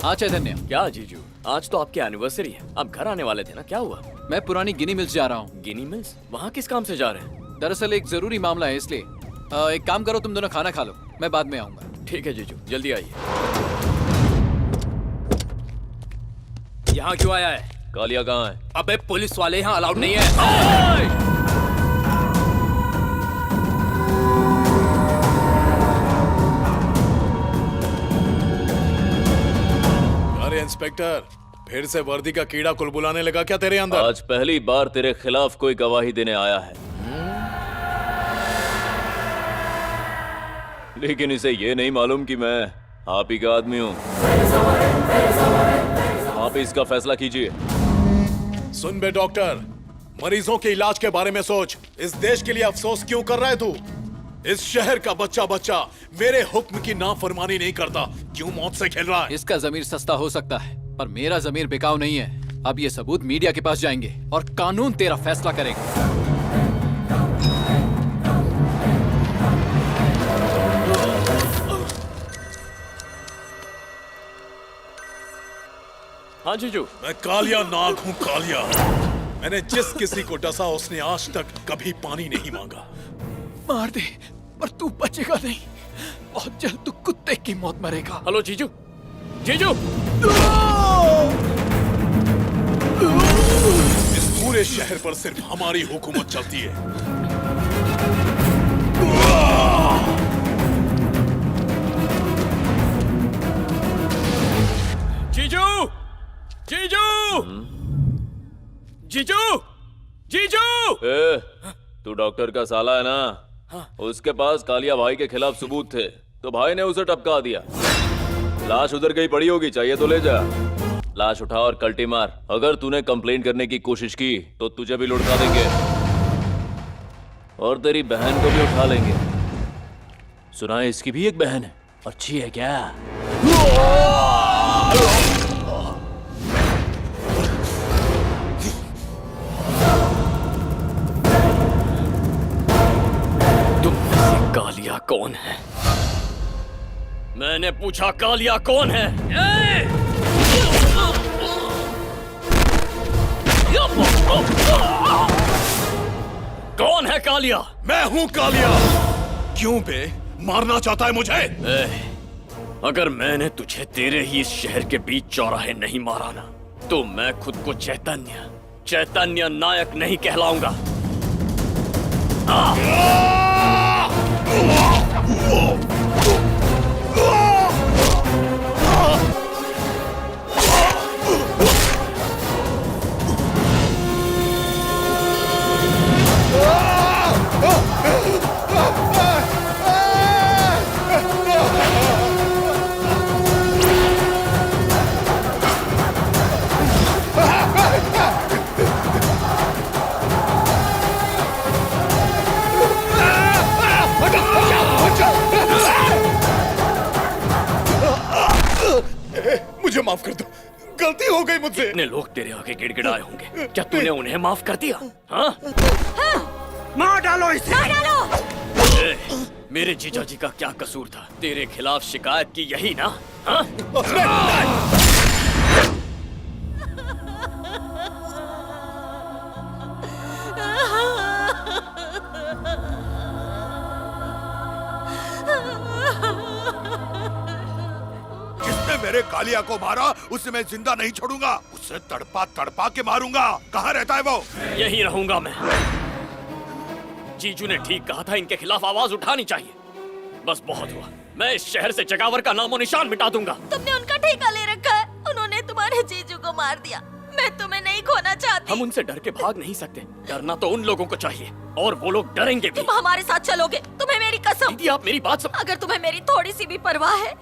हाँ चैतन्य, क्या जीजू, आज तो आपकी एनिवर्सरी है, आप घर आने वाले थे ना, क्या हुआ? मैं पुरानी गिनी मिल्स जा रहा हूँ। गिनी मिल्स? वहाँ किस काम से जा रहे हैं? दरअसल एक जरूरी मामला है, इसलिए एक काम करो, तुम दोनों खाना खा लो, मैं बाद में आऊंगा। ठीक है जीजू, जल्दी आइए। यहाँ क्यों आया है? कालिया कहाँ है? अबे पुलिस वाले यहाँ अलाउड नहीं है। अरे इंस्पेक्टर, फिर से वर्दी का कीड़ा कुलबुलाने लगा क्या तेरे अंदर? आज पहली बार तेरे खिलाफ कोई गवाही देने आया है, लेकिन इसे ये नहीं मालूम कि मैं आप ही का आदमी हूँ। आप इसका फैसला कीजिए। सुन बे डॉक्टर, मरीजों के इलाज के बारे में सोच। इस देश के लिए अफसोस क्यों कर रहा है तू? इस शहर का बच्चा बच्चा मेरे हुक्म की नाफरमानी नहीं करता, क्यों मौत से खेल रहा है? इसका जमीर सस्ता हो सकता है, पर मेरा जमीर बिकाऊ नहीं है। अब ये सबूत मीडिया के पास जाएंगे और कानून तेरा फैसला करेगा। हाँ जीजू। मैं कालिया नाग हूँ, कालिया। मैंने जिस किसी को डसा उसने आज तक कभी पानी नहीं मांगा। मार दे, पर तू बचेगा नहीं। बहुत जल्द तू कुत्ते की मौत मरेगा। हेलो जीजू, जीजू। इस पूरे शहर पर सिर्फ हमारी हुकूमत चलती है। जीजू, जीजू, जीजू, जीजू। तू डॉक्टर का साला है ना? उसके पास कालिया भाई के खिलाफ सबूत थे, तो भाई ने उसे टपका दिया। लाश उधर कहीं पड़ी होगी, चाहिए तो ले जा। लाश उठा और कल्टी मार। अगर तूने कंप्लेंट करने की कोशिश की तो तुझे भी लुढ़का देंगे और तेरी बहन को भी उठा लेंगे। सुना है इसकी भी एक बहन है, अच्छी है क्या? कालिया कौन है? मैंने पूछा कालिया कौन है? कौन है कालिया? मैं हूँ कालिया। क्यों बे, मारना चाहता है मुझे? अगर मैंने तुझे तेरे ही इस शहर के बीच चौराहे नहीं मारा ना, तो मैं खुद को चैतन्य नायक नहीं कहलाऊंगा। मुझे माफ कर दो, गलती हो गई मुझसे। इतने लोग तेरे आगे गिड़गिड़ाए होंगे, क्या तूने उन्हें माफ कर दिया? हाँ? मार डालो इसे! मार डालो! मेरे जीजा जी का क्या कसूर था? तेरे खिलाफ शिकायत की यही ना? हाँ? मेरे कालिया को मारा उसे मैं जिंदा नहीं छोड़ूंगा, उसे तड़पा तड़पा के मारूंगा। कहाँ रहता है वो? यहीं रहूंगा मैं। जीजू ने ठीक कहा था, इनके खिलाफ आवाज उठानी चाहिए। बस बहुत हुआ, मैं इस शहर से जगावर का नामो निशान मिटा दूंगा। तुमने उनका ठेका ले रखा है, उन्होंने तुम्हारे जीजू को मार दिया। मैं तुम्हें नहीं खोना चाहती। हम उनसे डर के भाग नहीं सकते, डरना तो उन लोगों को चाहिए, और वो लोग डरेंगे भी। तुम हमारे साथ चलोगे? तुम्हें मेरी कसम। दीदी आप मेरी बात सुन। अगर तुम्हें मेरी थोड़ी सी भी परवाह है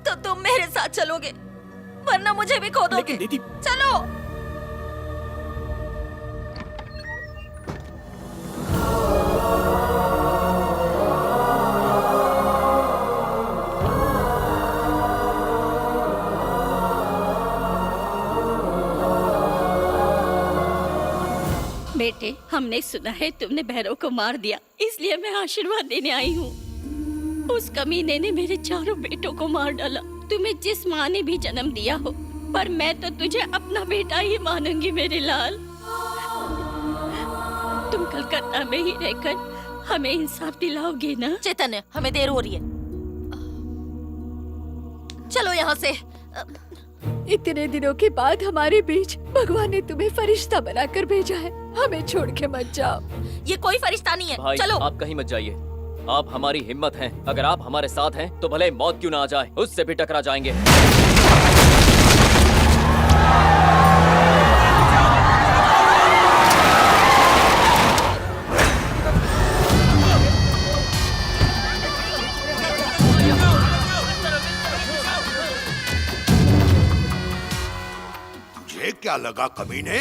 तो तुम मेरे साथ चलोगे, वरना मुझे भी खो दोगे। लेकिन दीदी, चलो। बेटे, हमने सुना है तुमने भैरव को मार दिया, इसलिए मैं आशीर्वाद देने आई हूँ। उस कमीने ने मेरे चारों बेटों को मार डाला। तुम्हें जिस माँ ने भी जन्म दिया हो, पर मैं तो तुझे अपना बेटा ही मानूंगी मेरे लाल। तुम कलकत्ता में ही रहकर हमें इंसाफ दिलाओगे ना? चैतन्य, हमें देर हो रही है, चलो यहाँ से। इतने दिनों के बाद हमारे बीच भगवान ने तुम्हें फरिश्ता बनाकर भेजा है, हमें छोड़ के मत जाओ। ये कोई फरिश्ता नहीं है, भाई चलो। आप कहीं मत जाइए, आप हमारी हिम्मत हैं। अगर आप हमारे साथ हैं तो भले मौत क्यों ना आ जाए, उससे भी टकरा जाएंगे। तुझे क्या लगा कमीने?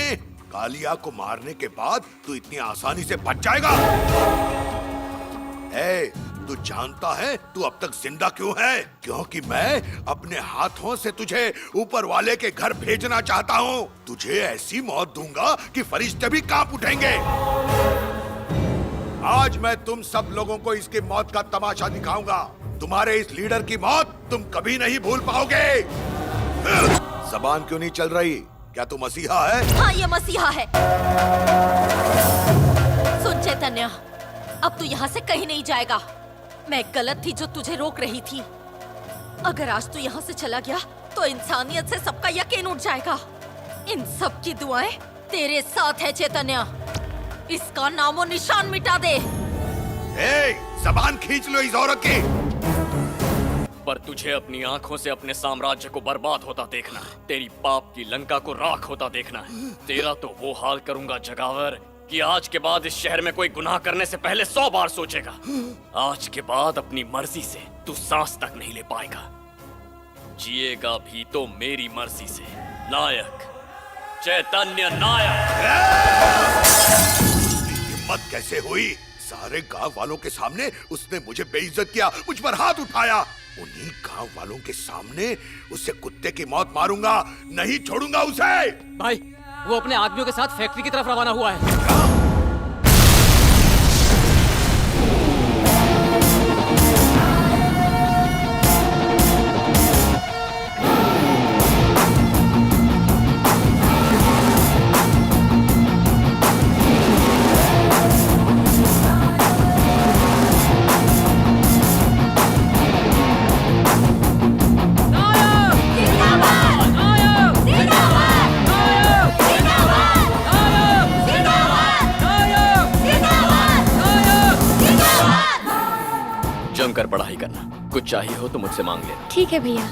कालिया को मारने के बाद तू इतनी आसानी से बच जाएगा? तू जानता है तू अब तक जिंदा क्यों है? क्योंकि मैं अपने हाथों से तुझे ऊपर वाले के घर भेजना चाहता हूँ। तुझे ऐसी मौत दूंगा कि फरिश्ते भी कांप उठेंगे। आज मैं तुम सब लोगों को इसकी मौत का तमाशा दिखाऊंगा। तुम्हारे इस लीडर की मौत तुम कभी नहीं भूल पाओगे। जबान क्यों नहीं चल रही? क्या तू मसीहा है? हाँ, ये मसीहा है। सुन चैतन्य, अब तू यहाँ से कहीं नहीं जाएगा। मैं गलत थी जो तुझे रोक रही थी। अगर आज तू यहाँ से चला गया तो इंसानियत से सबका यकीन उठ जाएगा। इन सब की दुआएं तेरे साथ है चैतन्य। इसका नामो निशान मिटा दे। जबान खींच लो इस औरत की। पर तुझे अपनी आंखों से अपने साम्राज्य को बर्बाद होता देखना, तेरी पाप की लंका को राख होता देखना है। तेरा तो वो हाल करूंगा जगावर कि आज के बाद इस शहर में कोई गुनाह करने से पहले 100 बार सोचेगा। आज के बाद अपनी मर्जी से तू सांस तक नहीं ले पाएगा। जिएगा भी तो मेरी मर्जी से। नायक, चैतन्य नायक। हिम्मत कैसे हुई? सारे गांव वालों के सामने उसने मुझे बेइज्जत किया, मुझ पर हाथ उठाया। उन्हीं गांव वालों के सामने उसे कुत्ते की मौत मारूंगा, नहीं छोड़ूंगा उसे। भाई, वो अपने आदमियों के साथ फैक्ट्री की तरफ रवाना हुआ है। जमकर पढ़ाई करना, कुछ चाहिए हो तो मुझसे मांग लेना। ठीक है भैया।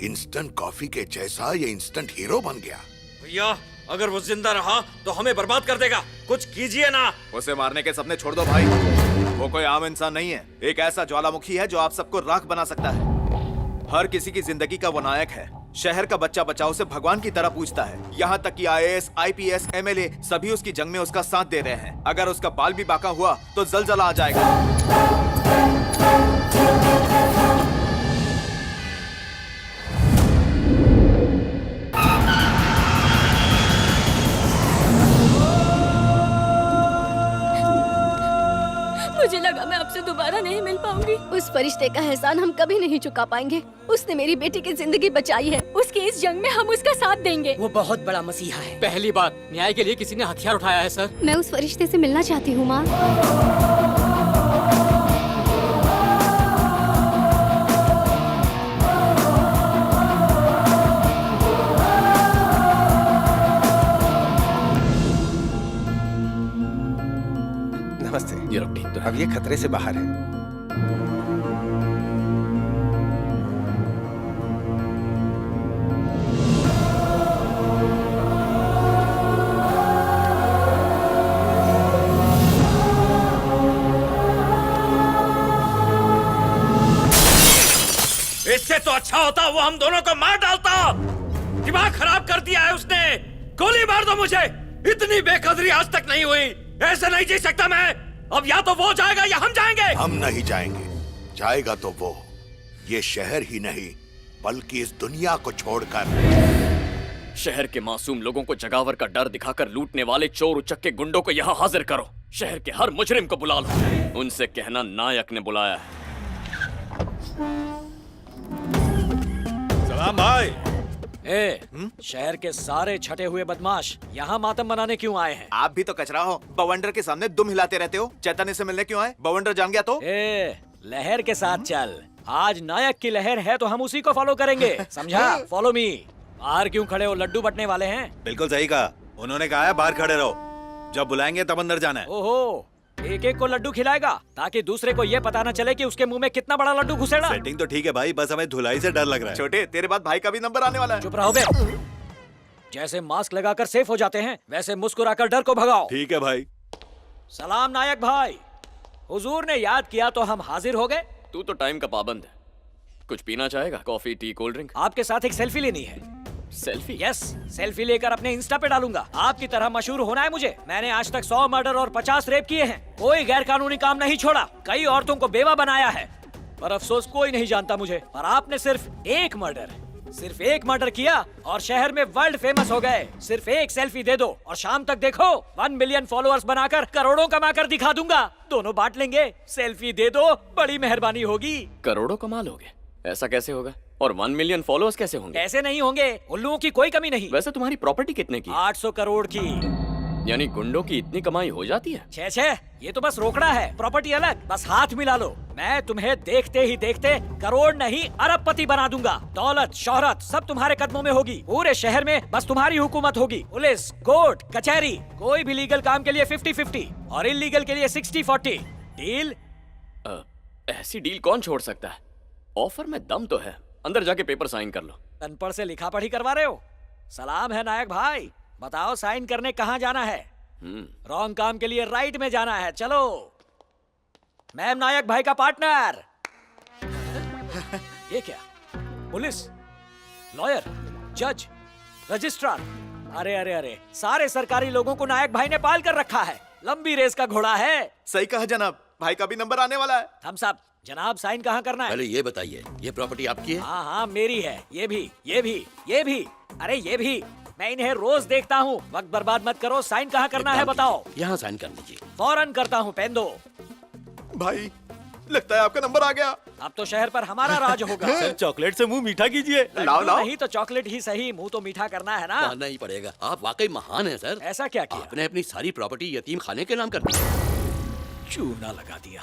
इंस्टेंट कॉफी के जैसा ये इंस्टेंट हीरो बन गया। भैया, अगर वो जिंदा रहा तो हमें बर्बाद कर देगा। कुछ कीजिए ना। उसे मारने के सपने छोड़ दो भाई। वो कोई आम इंसान नहीं है, एक ऐसा ज्वालामुखी है जो आप सबको राख बना सकता है। हर किसी की जिंदगी का वो नायक है। शहर का बच्चा बच्चा उसे भगवान की तरह पूजता है। यहाँ तक कि IAS, IPS, MLA सभी उसकी जंग में उसका साथ दे रहे हैं। अगर उसका बाल भी बांका हुआ तो जलजला आ जाएगा। मुझे लगा मैं आपसे दोबारा नहीं मिल पाऊंगी। उस फरिश्ते का एहसान हम कभी नहीं चुका पाएंगे। उसने मेरी बेटी की जिंदगी बचाई है। उसकी इस जंग में हम उसका साथ देंगे। वो बहुत बड़ा मसीहा है। पहली बात, न्याय के लिए किसी ने हथियार उठाया है सर। मैं उस फरिश्ते से मिलना चाहती हूँ माँ। नमस्ते। ये रख ठीक तो है। अब ये खतरे से बाहर है। इससे तो अच्छा होता वो हम दोनों को मार डालता। दिमाग खराब कर दिया है उसने। गोली मार दो मुझे। इतनी बेकदरी आज तक नहीं हुई। ऐसे नहीं जी सकता मैं। अब या तो वो जाएगा या हम जाएंगे। हम नहीं जाएंगे। जाएगा तो वो। ये शहर ही नहीं बल्कि इस दुनिया को छोड़कर। शहर के मासूम लोगों को जगावर का डर दिखाकर लूटने वाले चोर उचक्के गुंडों को यहाँ हाजिर करो। शहर के हर मुजरिम को बुला लो। उनसे कहना नायक ने बुलाया है। सलाम भाई। शहर के सारे छटे हुए बदमाश यहाँ मातम मनाने क्यों आए हैं? आप भी तो कचरा हो, बवंडर के सामने दुम हिलाते रहते हो। चैतन्य से मिलने क्यों आए? बवंडर जान गया तो? लहर के साथ चल। आज नायक की लहर है तो हम उसी को फॉलो करेंगे, समझा? Follow me. बाहर क्यों खड़े हो? लड्डू बटने वाले हैं। बिल्कुल सही कहा, उन्होंने कहा है बाहर खड़े रहो, जब बुलाएंगे तब अंदर जाना है। ओहो, एक एक को लड्डू खिलाएगा ताकि दूसरे को ये पता न चले कि उसके मुंह में कितना बड़ा लड्डू घुसेड़ा। सेटिंग तो ठीक है भाई, बस हमें धुलाई से डर लग रहा है। छोटे, तेरे बाद भाई का भी नंबर आने वाला है। चुप रहो बे। जैसे मास्क लगाकर सेफ हो जाते हैं वैसे मुस्कुराकर डर को भगाओ। ठीक है भाई। सलाम नायक भाई, हुजूर ने याद किया तो हम हाजिर हो गए। तू तो टाइम का पाबंद है। कुछ पीना चाहेगा? Coffee, T, cold drink? आपके साथ एक सेल्फी लेनी है। सेल्फी? यस, सेल्फी लेकर अपने इंस्टा पे डालूंगा। आपकी तरह मशहूर होना है मुझे। मैंने आज तक 100 मर्डर और 50 रेप किए हैं, कोई गैर कानूनी काम नहीं छोड़ा, कई औरतों को बेवा बनाया है, पर अफसोस कोई नहीं जानता मुझे। पर आपने सिर्फ एक मर्डर किया और शहर में वर्ल्ड फेमस हो गए। सिर्फ एक सेल्फी दे दो और शाम तक देखो 1 मिलियन फॉलोअर्स बनाकर करोड़ों कमा कर दिखा दूंगा। दोनों बांट लेंगे। सेल्फी दे दो, बड़ी मेहरबानी होगी। करोड़ों कमा लोगे? ऐसा कैसे होगा? और 1 मिलियन फॉलोअर्स कैसे होंगे? ऐसे नहीं होंगे, उल्लुओं की कोई कमी नहीं। वैसे तुम्हारी प्रॉपर्टी कितने की? 800 करोड़ की। यानी गुंडों की इतनी कमाई हो जाती है? छे, ये तो बस रोकड़ा है, प्रॉपर्टी अलग। बस हाथ मिला लो, मैं तुम्हें देखते ही देखते करोड़ नहीं अरबपति बना दूंगा। दौलत, शोहरत सब तुम्हारे कदमों में होगी। पूरे शहर में बस तुम्हारी हुकूमत होगी। पुलिस, कोर्ट, कचहरी, कोई भी लीगल काम के लिए 50-50 और इलीगल के लिए 60-40। डील? ऐसी डील कौन छोड़ सकता है? ऑफर में दम तो है। अंदर जाके पेपर साइन कर लो। अनपढ़ से लिखा पढ़ी करवा रहे हो? सलाम है नायक भाई, बताओ साइन करने कहाँ जाना है? रॉन्ग काम के लिए राइट में जाना है, चलो। मैम नायक भाई का पार्टनर। ये क्या? पुलिस, लॉयर, जज, रजिस्ट्रार, अरे सारे सरकारी लोगों को नायक भाई ने पाल कर रखा है। लंबी रेस का घोड़ा है। सही कहा जनाब, भाई का भी नंबर आने वाला है। हम सब जनाब, साइन कहाँ करना है? पहले ये बताइए, ये प्रॉपर्टी आपकी है? हाँ, मेरी है। ये भी। अरे ये भी, मैं इन्हें रोज देखता हूँ। वक्त बर्बाद मत करो, साइन कहाँ करना है बताओ? यहाँ साइन कर दीजिए। फौरन करता हूँ, पेन दो। भाई, लगता है आपका नंबर आ गया। अब तो शहर पर हमारा राज होगा। सर, चॉकलेट से मुंह मीठा कीजिए। लाओ। नहीं तो चॉकलेट ही सही, मुंह तो मीठा करना है ना। मानना ही पड़ेगा, आप वाकई महान हैं सर। ऐसा क्या किया? आपने अपनी सारी प्रॉपर्टी यतीम खाने के नाम कर दी। चूना लगा दिया।